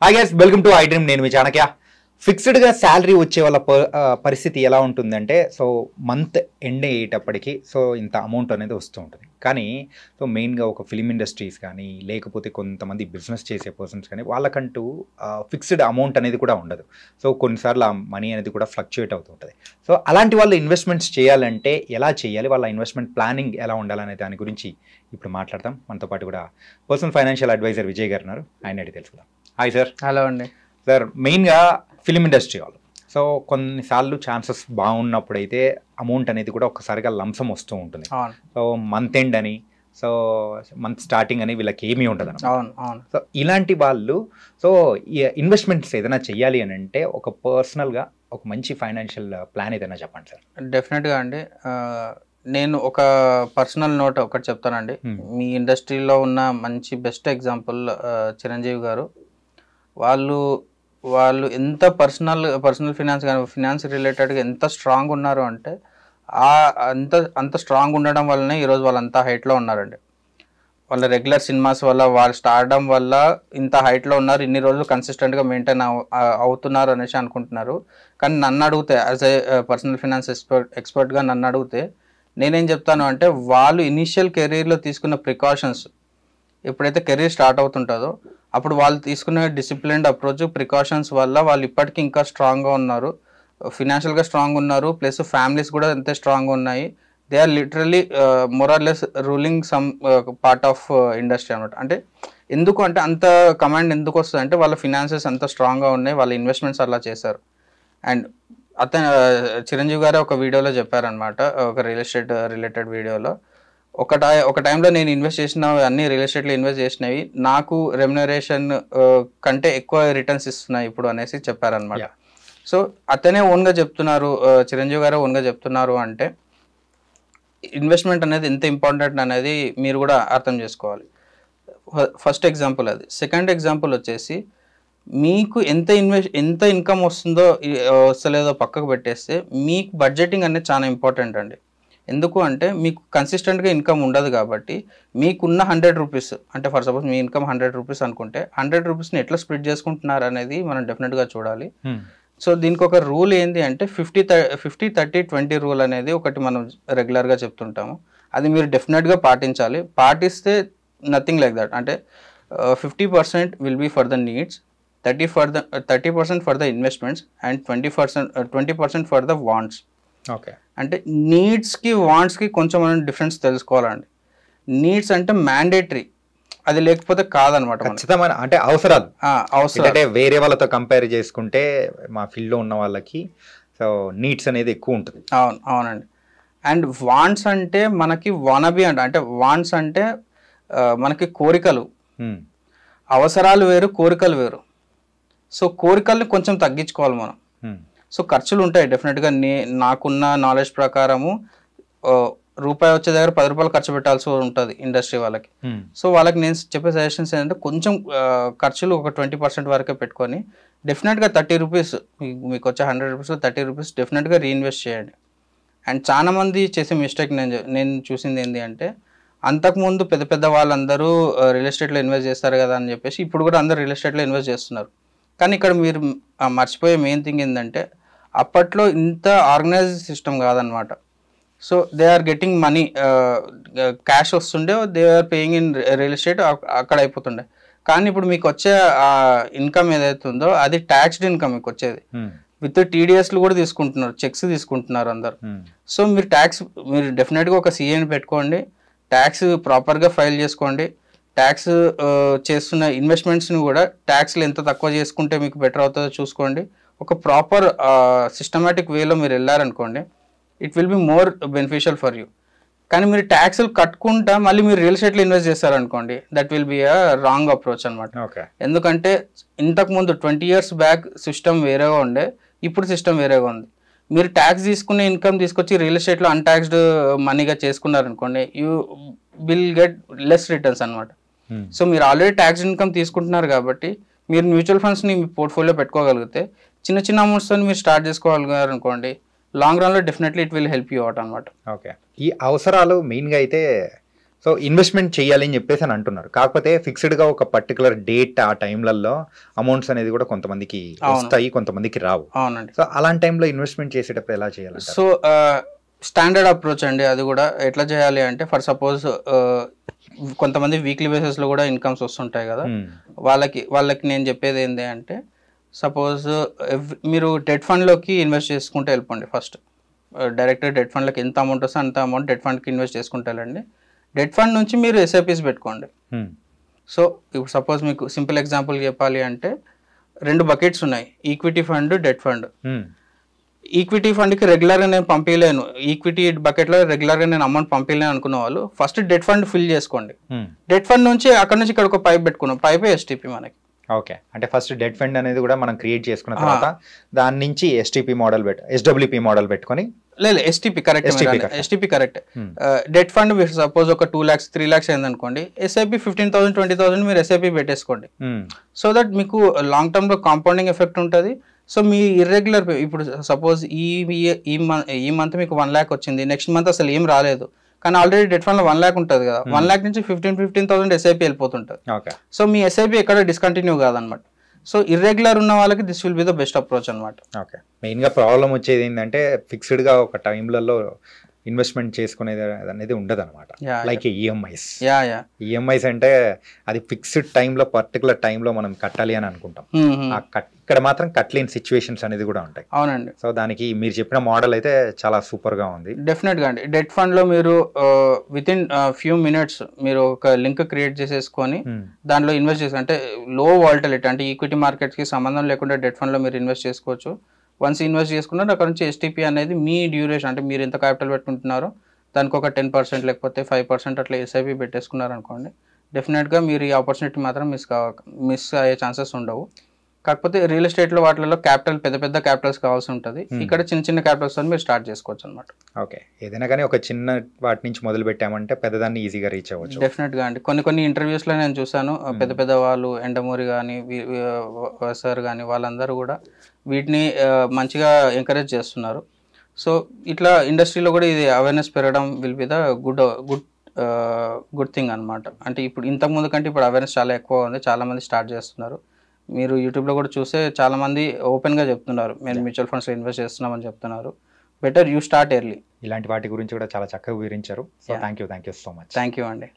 Hi guys, welcome to I dream. నేను మీ Chanakya. ఫిక్స్డ్గా salary వచ్చే వాళ్ళ పరిస్థితి ఎలా ఉంటుందంటే, సో మంత్ ఎండ్ అయ్యేటప్పటికి సో ఇంత అమౌంట్ అనేది వస్తూ ఉంటుంది. కానీ సో మెయిన్గా ఒక ఫిలిం ఇండస్ట్రీస్ కానీ లేకపోతే కొంతమంది బిజినెస్ చేసే పర్సన్స్ కానీ వాళ్ళకంటూ ఫిక్స్డ్ అమౌంట్ అనేది కూడా ఉండదు. సో కొన్నిసార్లు ఆ మనీ అనేది కూడా ఫ్లక్చుయేట్ అవుతూ ఉంటుంది. సో అలాంటి వాళ్ళు ఇన్వెస్ట్మెంట్స్ చేయాలంటే ఎలా చేయాలి, వాళ్ళ ఇన్వెస్ట్మెంట్ ప్లానింగ్ ఎలా ఉండాలనే దాని గురించి ఇప్పుడు మాట్లాడతాం. మనతో పాటు కూడా పర్సనల్ ఫైనాన్షియల్ అడ్వైజర్ విజయ్ గారు ఉన్నారు. ఆయన అడిగి తెలుసుకుందాం. Hi sir. హలో అండి. సార్, మెయిన్గా ఫిలిం ఇండస్ట్రీ వాళ్ళు సో కొన్నిసార్లు ఛాన్సెస్ బాగున్నప్పుడైతే అమౌంట్ అనేది కూడా ఒక్కసారిగా లంసం వస్తూ ఉంటుంది. సో మంత్ ఎండ్ అని, సో మంత్ స్టార్టింగ్ అని వీళ్ళకి ఏమీ ఉండదు అన్నమాట. సో ఇలాంటి వాళ్ళు సో ఇన్వెస్ట్మెంట్స్ ఏదైనా చెయ్యాలి అని అంటే ఒక పర్సనల్గా ఒక మంచి ఫైనాన్షియల్ ప్లాన్ ఏదైనా చెప్పండి సార్. డెఫినెట్గా అండి. నేను ఒక పర్సనల్ నోట్ ఒకటి చెప్తానండి. మీ ఇండస్ట్రీలో ఉన్న మంచి బెస్ట్ ఎగ్జాంపుల్ చిరంజీవి గారు. వాళ్ళు ఎంత పర్సనల్ ఫినాన్స్ కానీ ఫినాన్స్ రిలేటెడ్గా ఎంత స్ట్రాంగ్ ఉన్నారు అంటే అంత స్ట్రాంగ్ ఉండడం వల్లనే ఈరోజు వాళ్ళంతా హైట్లో ఉన్నారండి. వాళ్ళ రెగ్యులర్ సినిమాస్ వల్ల, వాళ్ళు స్టార్డమ్ వల్ల ఇంత హైట్లో ఉన్నారు. ఇన్ని రోజులు కన్సిస్టెంట్గా మెయింటైన్ అవుతున్నారు అనేసి అనుకుంటున్నారు. కానీ నన్ను అడిగితే యాజ్ ఏ పర్సనల్ ఫినాన్స్ ఎక్స్పర్ట్గా నన్ను అడిగితే నేనేం చెప్తాను అంటే, వాళ్ళు ఇనీషియల్ కెరీర్లో తీసుకున్న ప్రికాషన్స్ ఎప్పుడైతే కెరీర్ స్టార్ట్ అవుతుంటుందో అప్పుడు వాళ్ళు తీసుకునే డిసిప్లిన్డ్ అప్రోచ్, ప్రికాషన్స్ వల్ల వాళ్ళు ఇప్పటికీ ఇంకా స్ట్రాంగ్గా ఉన్నారు. ఫినాన్షియల్గా స్ట్రాంగ్ ఉన్నారు, ప్లస్ ఫ్యామిలీస్ కూడా అంతే స్ట్రాంగ్గా ఉన్నాయి. They are literally more or less ruling some part of industry అనమాట. అంటే ఎందుకు అంటే అంత కమాండ్ ఎందుకు వస్తుంది అంటే వాళ్ళ ఫినాన్సెస్ అంత స్ట్రాంగ్గా ఉన్నాయి, వాళ్ళ ఇన్వెస్ట్మెంట్స్ అలా చేశారు. అండ్ చిరంజీవి గారే ఒక వీడియోలో చెప్పారనమాట, ఒక రియల్ ఎస్టేట్ రిలేటెడ్ వీడియోలో, ఒక టైంలో నేను ఇన్వెస్ట్ చేసిన అన్ని రియల్ ఎస్టేట్లో ఇన్వెస్ట్ చేసినవి నాకు రెమ్యునరేషన్ కంటే ఎక్కువ రిటర్న్స్ ఇస్తున్నాయి ఇప్పుడు అనేసి చెప్పారనమాట. సో అతనే ఓన్గా చెప్తున్నారు, చిరంజీవి గారే ఓన్గా చెప్తున్నారు అంటే ఇన్వెస్ట్మెంట్ అనేది ఎంత ఇంపార్టెంట్ అనేది మీరు కూడా అర్థం చేసుకోవాలి. ఫస్ట్ ఎగ్జాంపుల్ అది. సెకండ్ ఎగ్జాంపుల్ వచ్చేసి, మీకు ఎంత ఇన్కమ్ వస్తలేదో పక్కకు పెట్టేస్తే మీకు బడ్జెటింగ్ అనేది చాలా ఇంపార్టెంట్ అండి. ఎందుకు అంటే మీకు కన్సిస్టెంట్గా ఇన్కమ్ ఉండదు కాబట్టి మీకున్న 100 రూపీస్ అంటే for suppose me income 100 rupees అనుకుంటే 100 రూపీస్ని ఎట్లా స్ప్లిట్ చేసుకుంటున్నారు అనేది మనం డెఫినెట్గా చూడాలి. సో దీనికి ఒక రూల్ ఏంటి అంటే 50-30-20 రూల్ అనేది ఒకటి మనం రెగ్యులర్గా చెప్తుంటాము. అది మీరు డెఫినెట్గా పాటించాలి. పాటిస్తే నథింగ్ లైక్ దట్. అంటే 50% will be for the needs, 30% for the investments and 20% for the wants. Okay. అంటే నీడ్స్కి వాంట్స్కి కొంచెం మనం డిఫరెన్స్ తెలుసుకోవాలండి. నీడ్స్ అంటే మ్యాండేటరీ, అది లేకపోతే కాదనమాట. ఖచ్చితమైన అంటే అవసరాలు అంటే వేరే వాళ్ళతో కంపేర్ చేసుకుంటే మా ఫీల్డ్లో ఉన్న వాళ్ళకి సో నీడ్స్ అనేది ఎక్కువ ఉంటుంది. అవునండి. అండ్ వాంట్స్ అంటే మనకి వానబీ అంటే వాంట్స్ అంటే మనకి కోరికలు, అవసరాలు వేరు, కోరికలు వేరు. సో కోరికల్ని కొంచెం తగ్గించుకోవాలి మనం. సో ఖర్చులు ఉంటాయి డెఫినెట్గా. నాకున్న నాలెడ్జ్ ప్రకారము రూపాయి వచ్చే దగ్గర 10 రూపాయలు ఖర్చు పెట్టాల్సి ఉంటుంది ఇండస్ట్రీ వాళ్ళకి. సో వాళ్ళకి నేను చెప్పే సజెషన్స్ ఏంటంటే కొంచెం ఖర్చులు ఒక 20% వరకే పెట్టుకొని డెఫినెట్గా 30 రూపీస్ మీకు వచ్చే 100 రూపీస్లో 30 రూపీస్ డెఫినెట్గా రీఇన్వెస్ట్ చేయండి. అండ్ చాలామంది చేసే మిస్టేక్ నేను చూసింది ఏంటి అంటే, అంతకుముందు పెద్ద వాళ్ళందరూ రియల్ ఎస్టేట్లో ఇన్వెస్ట్ చేస్తారు కదా అని చెప్పేసి ఇప్పుడు కూడా అందరూ రియల్ ఎస్టేట్లో ఇన్వెస్ట్ చేస్తున్నారు. కానీ ఇక్కడ మీరు మర్చిపోయే మెయిన్ థింగ్ ఏంటంటే, అప్పట్లో ఇంత ఆర్గనైజ్డ్ సిస్టమ్ కాదనమాట. So they are getting money, cash వస్తుండే, they are paying in real estate, అక్కడ అయిపోతుండే. కానీ ఇప్పుడు మీకు వచ్చే ఇన్కమ్ ఏదైతే ఉందో అది ట్యాక్స్డ్ ఇన్కమ్ మీకు వచ్చేది. విత్ టీడీఎస్లు కూడా తీసుకుంటున్నారు, చెక్స్ తీసుకుంటున్నారు అందరు. సో మీరు డెఫినెట్గా ఒక సిఏని పెట్టుకోండి, ట్యాక్స్ ప్రాపర్గా ఫైల్ చేసుకోండి. ట్యాక్స్ చేస్తున్న ఇన్వెస్ట్మెంట్స్ని కూడా ట్యాక్స్లు ఎంత తక్కువ చేసుకుంటే మీకు బెటర్ అవుతుందో చూసుకోండి. ఒక ప్రాపర్ సిస్టమేటిక్ వేలో మీరు వెళ్ళారనుకోండి, it will be more beneficial for you. కానీ మీరు ట్యాక్స్లు కట్టుకుంటా మళ్ళీ మీరు రియల్ ఎస్టేట్లో ఇన్వెస్ట్ చేస్తారనుకోండి, that will be a wrong approach అనమాట. ఎందుకంటే ఇంతకుముందు 20 years బ్యాక్ సిస్టమ్ వేరేగా ఉండే, ఇప్పుడు సిస్టమ్ వేరేగా ఉంది. మీరు ట్యాక్స్ తీసుకునే ఇన్కమ్ తీసుకొచ్చి రియల్ ఎస్టేట్లో అన్టాక్స్డ్ మనీగా చేసుకున్నారనుకోండి, you will get less returns అనమాట. సో మీరు ఆల్రెడీ ట్యాక్స్ ఇన్కమ్ తీసుకుంటున్నారు కాబట్టి మీరు మ్యూచువల్ ఫండ్స్ని మీ పోర్ట్ఫోలియో పెట్టుకోగలిగితే చిన్న అమౌంట్స్తో మీరు స్టార్ట్ చేసుకోగలిగారు అనుకోండి, లాంగ్ రన్లో definitely it will help you out అనమాట. ఓకే. ఈ అవసరాలు మెయిన్గా అయితే సో సో ఇన్వెస్ట్మెంట్ చేయాలి అని చెప్పేసి అని అంటున్నారు. కాకపోతే ఫిక్స్డ్గా ఒక పర్టికులర్ డేట్ ఆ టైంలలో అమౌంట్స్ అనేది కూడా కొంతమందికి వస్తాయి, కొంతమందికి రావు. అవునండి. సో అలాంటి టైంలో ఇన్వెస్ట్మెంట్ చేసేటప్పుడు ఎలా చేయాలి? సో స్టాండర్డ్ అప్రోచ్ అండి అది కూడా. ఎట్లా చేయాలి అంటే, ఫర్ సపోజ్ కొంతమంది వీక్లీ బేసిస్లో కూడా ఇన్కమ్స్ వస్తుంటాయి కదా, వాళ్ళకి నేను చెప్పేది ఏంటి అంటే, సపోజ్ మీరు డెట్ ఫండ్లోకి ఇన్వెస్ట్ చేసుకుంటే వెళ్ళిపోండి. ఫస్ట్ డైరెక్ట్ డెట్ ఫండ్లోకి ఎంత అమౌంట్ వస్తే అంత అమౌంట్ డెట్ ఫండ్కి ఇన్వెస్ట్ చేసుకుంటే వెళ్ళండి. డెట్ ఫండ్ నుంచి మీరు ఎస్ఐపిస్ పెట్టుకోండి. సో ఇప్పుడు సపోజ్ మీకు సింపుల్ ఎగ్జాంపుల్ చెప్పాలి అంటే, 2 బకెట్స్ ఉన్నాయి, equity fund, debt fund. Equity ఫండ్కి రెగ్యులర్గా నేను పంపించలేను, ఈక్విటీ బకెట్లో రెగ్యులర్గా నేను అమౌంట్ పంపించలేను అనుకున్న వాళ్ళు ఫస్ట్ డెట్ ఫండ్ ఫిల్ చేసుకోండి. డెట్ ఫండ్ నుంచి అక్కడ నుంచి ఇక్కడ ఒక పైప్ పెట్టుకున్నాం, పైపే ఎస్టీపీ మనకి. ఓకే, అంటే ఫస్ట్ డెట్ ఫండ్ అనేది కూడా మనం క్రియేట్ చేసుకున్న తర్వాత దాని నుంచి ఎస్టీపీ మోడల్ ఎస్డబ్ల్యూపీ మోడల్ పెట్టుకొని, లేదు STP correct, STP correct. Debt fund suppose ఒక 2 lakhs 3 lakhs అయిందనుకోండి, ఎస్ఐపి 15,000 20,000 మీరు ఎస్ఐపి పెట్టేసుకోండి. సో దట్ మీకు లాంగ్ టర్మ్ లో కాంపౌండింగ్ ఎఫెక్ట్ ఉంటుంది. సో మీ ఇర్రెగ్యులర్ ఇప్పుడు సపోజ్ ఈ మంత్ మీకు 1 lakh వచ్చింది, నెక్స్ట్ మంత్ అసలు ఏం రాలేదు, కానీ ఆల్రెడీ డెట్ ఫండ్ లో 1 lakh ఉంటుంది కదా, 1 lakh నుంచి 15,000 ఎస్ఐపి వెళ్ళిపోతుంటుంది. సో మీ ఎస్ఐపి ఎక్కడ డిస్కంటిన్యూ కాదనమాట. సో ఇర్రెగ్యులర్ ఉన్న వాళ్ళకి this will be the best approach అనమాట. ఓకే, మెయిన్గా ప్రాబ్లం వచ్చేది ఏంటంటే ఫిక్స్డ్గా ఒక టైంలలో ఇన్వెస్ట్మెంట్ చేసుకునేది అనేది ఉండదు అనమాట. లైక్ ఈఎంఐస్ అంటే అది ఫిక్స్డ్ టైంలో పర్టికులర్ టైంలో మనం కట్టాలి అని అనుకుంటాం. ఇక్కడ మాత్రం కట్టలేని సిచ్యువేషన్స్ అనేది కూడా ఉంటాయి. అవునండి. సో దానికి మీరు చెప్పిన మోడల్ అయితే చాలా సూపర్ గా ఉంది. డెఫినెట్ గా అండి. డెట్ ఫండ్ లో మీరు విత్ ఇన్ ఫ్యూ మినిట్స్ మీరు ఒక లింక్ క్రియేట్ చేసేసుకొని దాంట్లో ఇన్వెస్ట్ చేసి, అంటే లో వాలటిలిటీ అంటే ఈక్విటీ మార్కెట్స్ కి సంబంధం లేకుండా డెట్ ఫండ్ లో మీరు ఇన్వెస్ట్ చేసుకోవచ్చు. వన్స్ ఇన్వెస్ట్ చేసుకున్నారు అక్కడ నుంచి ఎస్టీపీ అనేది మీ డ్యూరేషన్, అంటే మీరు ఎంత క్యాపిటల్ పెట్టుకుంటున్నారో దానికి ఒక 10% లేకపోతే 5% అట్లా ఎస్ఐపి పెట్టేసుకున్నారు అనుకోండి, డెఫినెట్గా మీరు ఈ ఆపర్చునిటీ మాత్రం మిస్ అయ్యే ఛాన్సెస్ ఉండవు. కాకపోతే రియల్ ఎస్టేట్లో వాటిలో క్యాపిటల్ పెద్ద పెద్ద క్యాపిటల్స్ కావాల్సి ఉంటుంది. ఇక్కడ చిన్న చిన్న క్యాపిటల్స్ మీరు స్టార్ట్ చేసుకోవచ్చు అనమాట. ఓకే, ఏదైనా కానీ ఒక చిన్న వాటి నుంచి మొదలు పెట్టామంటే పెద్దదాన్ని ఈజీగా రీచ్ అవ్వచ్చు. డెఫినెట్గా అండి. కొన్ని ఇంటర్వ్యూస్లో నేను చూసాను, పెద్ద పెద్ద వాళ్ళు ఎండమూరి కానీ సార్ కానీ వాళ్ళందరూ కూడా వీటిని మంచిగా ఎంకరేజ్ చేస్తున్నారు. సో ఇట్లా ఇండస్ట్రీలో కూడా ఇది అవేర్నెస్ పెరగడం will be the good thing అనమాట. అంటే ఇప్పుడు ఇంతకుముందు కంటే ఇప్పుడు అవేర్నెస్ చాలా ఎక్కువ ఉంది, చాలామంది స్టార్ట్ చేస్తున్నారు. మీరు యూట్యూబ్లో కూడా చూస్తే చాలామంది ఓపెన్గా చెప్తున్నారు, మేము మ్యూచువల్ ఫండ్స్లో ఇన్వెస్ట్ చేస్తున్నామని చెప్తున్నారు. Better you start early. ఇలాంటి వాటి గురించి కూడా చాలా చక్కగా వివరించారు. So thank you so much. Thank you అండి.